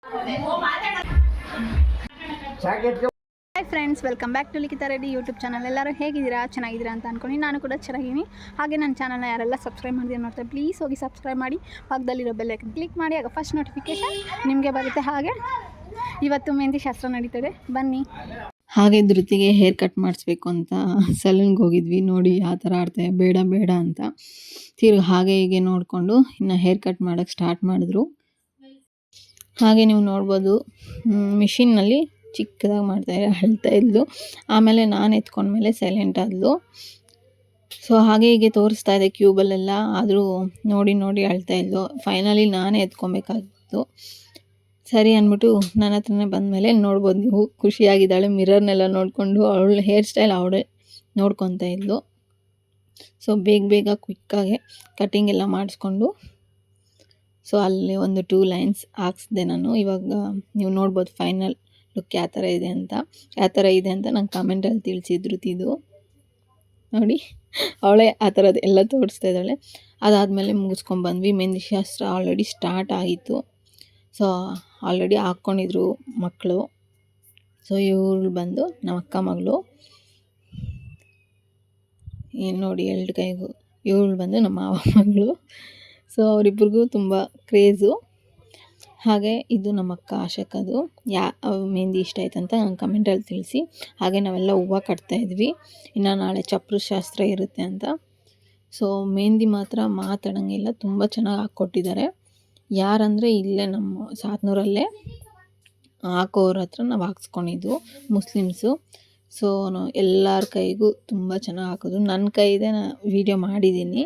Hi friends, welcome back to Likhitha Reddy YouTube channel. ಎಲ್ಲರೂ ಹೇಗಿದ್ದೀರಾ? ಚೆನ್ನಾಗಿದ್ದೀರಾ ಅಂತ ಅಂದ್ಕೊಂಡು ನಾನು ಕೂಡ ಚೆನ್ನಾಗಿದ್ದೀನಿ. ಹಾಗೆ ನನ್ನ ಚಾನಲ್ನ ಯಾರೆಲ್ಲ ಸಬ್ಸ್ಕ್ರೈಬ್ ಮಾಡಿದ್ರೆ ನೋಡ್ತಾರೆ, ಪ್ಲೀಸ್ ಹೋಗಿ ಸಬ್ಸ್ಕ್ರೈಬ್ ಮಾಡಿ, ಪಕ್ಕದಲ್ಲಿರೋ ಬೆಲ್ ಐಕನ್ ಕ್ಲಿಕ್ ಮಾಡಿ, ಆಗ ಫಸ್ಟ್ ನೋಟಿಫಿಕೇಷನ್ ನಿಮಗೆ ಬರುತ್ತೆ. ಹಾಗೆ ಇವತ್ತು ಮೆಹಂದಿ ಶಾಸ್ತ್ರ ನಡೀತದೆ, ಬನ್ನಿ. ಹಾಗೆ ಧೃತಿಗೆ ಹೇರ್ ಕಟ್ ಮಾಡಿಸ್ಬೇಕು ಅಂತ ಸಲೂನ್ಗೆ ಹೋಗಿದ್ವಿ. ನೋಡಿ ಯಾವ ಥರ ಆಡ್ತಾರೆ, ಬೇಡ ಬೇಡ ಅಂತ ತಿರ್ಗಿ ಹಾಗೆ ಹೀಗೆ ನೋಡಿಕೊಂಡು ಇನ್ನು ಹೇರ್ ಕಟ್ ಮಾಡೋಕ್ಕೆ ಸ್ಟಾರ್ಟ್ ಮಾಡಿದ್ರು. ಹಾಗೆ ನೀವು ನೋಡ್ಬೋದು, ಮಿಷಿನ್ನಲ್ಲಿ ಚಿಕ್ಕದಾಗಿ ಮಾಡ್ತಾಯಿದ್ದೆ, ಅಳ್ತಾ ಇದ್ಲು. ಆಮೇಲೆ ನಾನು ಎತ್ಕೊಂಡ್ಮೇಲೆ ಸೈಲೆಂಟ್ ಆದ್ಲು. ಸೊ ಹಾಗೆ ಹೀಗೆ ತೋರಿಸ್ತಾ ಇದೆ ಕ್ಯೂಬಲ್ಲೆಲ್ಲ, ಆದರೂ ನೋಡಿ ನೋಡಿ ಅಳ್ತಾ ಇದ್ಲು. ಫೈನಲಿ ನಾನೇ ಎತ್ಕೊಬೇಕಾಗಿತ್ತು. ಸರಿ ಅಂದ್ಬಿಟ್ಟು ನನ್ನ ಹತ್ರನೇ ಬಂದಮೇಲೆ ನೋಡ್ಬೋದು ನೀವು, ಖುಷಿಯಾಗಿದ್ದಾಳೆ. ಮಿರರ್ನೆಲ್ಲ ನೋಡಿಕೊಂಡು ಅವಳ ಹೇರ್ ಸ್ಟೈಲ್ ಅವಳೇ ನೋಡ್ಕೊತಾ ಇದ್ಲು. ಸೊ ಬೇಗ ಕ್ವಿಕ್ಕಾಗೆ ಕಟಿಂಗ್ ಎಲ್ಲ ಮಾಡಿಸ್ಕೊಂಡು, ಸೊ ಅಲ್ಲಿ ಒಂದು 2 ಲೈನ್ಸ್ ಹಾಕ್ಸಿದೆ ನಾನು. ಇವಾಗ ನೀವು ನೋಡ್ಬೋದು ಫೈನಲ್ ಲುಕ್ ಯಾವ ಥರ ಇದೆ ಅಂತ ನಂಗೆ ಕಮೆಂಟಲ್ಲಿ ತಿಳಿಸಿದ್ರು. ಇದು ನೋಡಿ, ಅವಳೇ ಆ ಥರದ್ದು ಎಲ್ಲ ತೋರಿಸ್ತಾ ಇದ್ದಾಳೆ. ಅದಾದಮೇಲೆ ಮುಗಿಸ್ಕೊಂಡ್ಬಂದ್ವಿ. ಮೆಹಂದಿ ಶಾಸ್ತ್ರ ಆಲ್ರೆಡಿ ಸ್ಟಾರ್ಟ್ ಆಗಿತ್ತು. ಸೊ ಆಲ್ರೆಡಿ ಹಾಕ್ಕೊಂಡಿದ್ರು ಮಕ್ಕಳು. ಸೊ ಇವ್ರು ಬಂದು ನಮ್ಮ ಅಕ್ಕ ಮಗಳು, ಏನು ನೋಡಿ 2 ಕೈಗೂ. ಇವಳು ಬಂದು ನಮ್ಮ ಮಾವ ಮಗಳು. ಸೊ ಅವರಿಬ್ರಿಗೂ ತುಂಬ ಕ್ರೇಜು. ಹಾಗೆ ಇದು ನಮ್ಮ ಅಕ್ಕ ಆಶಕದು. ಮೆಹಂದಿ ಇಷ್ಟ ಆಯ್ತು ಅಂತ ನಂಗೆ ಕಮೆಂಟಲ್ಲಿ ತಿಳಿಸಿ. ಹಾಗೆ ನಾವೆಲ್ಲ ಹೂವು ಕಟ್ತಾಯಿದ್ವಿ, ಇನ್ನು ನಾಳೆ ಚಪ್ರ ಶಾಸ್ತ್ರ ಇರುತ್ತೆ ಅಂತ. ಸೊ ಮೆಹಂದಿ ಮಾತ್ರ ಮಾತಾಡೋಂಗಿಲ್ಲ, ತುಂಬ ಚೆನ್ನಾಗಿ ಹಾಕ್ಕೊಟ್ಟಿದ್ದಾರೆ. ಯಾರಂದರೆ ಇಲ್ಲೇ ನಮ್ಮ ಸಾತ್ನೂರಲ್ಲೇ ಹಾಕೋರ ಹತ್ರ ನಾವು ಹಾಕ್ಸ್ಕೊಂಡಿದ್ದು, ಮುಸ್ಲಿಮ್ಸು. ಸೊ ಎಲ್ಲರ ಕೈಗೂ ತುಂಬ ಚೆನ್ನಾಗಿ ಹಾಕೋದು. ನನ್ನ ಕೈದೆ ವೀಡಿಯೋ ಮಾಡಿದ್ದೀನಿ.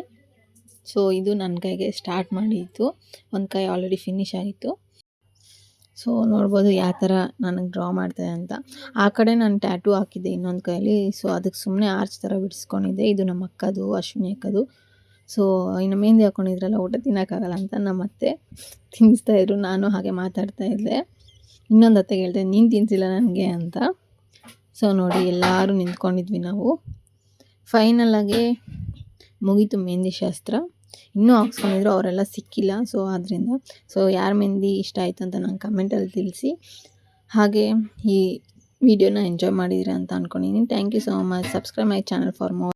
ಸೊ ಇದು ನನ್ನ ಕೈಗೆ ಸ್ಟಾರ್ಟ್ ಮಾಡಿತ್ತು, ಒಂದು ಕೈ ಆಲ್ರೆಡಿ ಫಿನಿಶ್ ಆಗಿತ್ತು. ಸೊ ನೋಡ್ಬೋದು ಯಾವ ಥರ ನನಗೆ ಡ್ರಾ ಮಾಡ್ತಾಯಿದೆ ಅಂತ. ಆ ಕಡೆ ನಾನು ಟ್ಯಾಟೂ ಹಾಕಿದ್ದೆ ಇನ್ನೊಂದು ಕೈಯಲ್ಲಿ. ಸೊ ಅದಕ್ಕೆ ಸುಮ್ಮನೆ ಆರ್ಚ್ ಥರ ಬಿಡಿಸ್ಕೊಂಡಿದ್ದೆ. ಇದು ನಮ್ಮ ಅಕ್ಕದು, ಅಶ್ವಿನಿ ಅಕ್ಕದು. ಸೊ ಇನ್ನು ಮೆಹಂದಿ ಹಾಕ್ಕೊಂಡಿದ್ರಲ್ಲ, ಊಟ ತಿನ್ನೋಕ್ಕಾಗಲ್ಲ ಅಂತ ನಮ್ಮ ಅತ್ತೆ ತಿನ್ನಿಸ್ತಾಯಿದ್ರು. ನಾನು ಹಾಗೆ ಮಾತಾಡ್ತಾ ಇದ್ದೆ. ಇನ್ನೊಂದು ಅತ್ತೆಗೆ ಹೇಳ್ದೆ, ನೀನು ತಿನ್ನಿಸಿಲ್ಲ ನನಗೆ ಅಂತ. ಸೊ ನೋಡಿ, ಎಲ್ಲರೂ ನಿಂತ್ಕೊಂಡಿದ್ವಿ ನಾವು. ಫೈನಲಾಗಿ ಮುಗೀತು ಮೆಹಂದಿ ಶಾಸ್ತ್ರ. ಇನ್ನೂ ಹಾಕ್ಸ್ಕೊಂಡಿದ್ರು, ಅವರೆಲ್ಲ ಸಿಕ್ಕಿಲ್ಲ. ಸೊ ಆದ್ದರಿಂದ ಯಾರು ಮೆಹಂದಿ ಇಷ್ಟ ಆಯಿತು ಅಂತ ನಂಗೆ ಕಮೆಂಟಲ್ಲಿ ತಿಳಿಸಿ. ಹಾಗೆ ಈ ವಿಡಿಯೋನ ಎಂಜಾಯ್ ಮಾಡಿದ್ದೀರಾ ಅಂತ ಅಂದ್ಕೊಂಡಿದ್ದೀನಿ. Thank you so much. Subscribe my channel for more.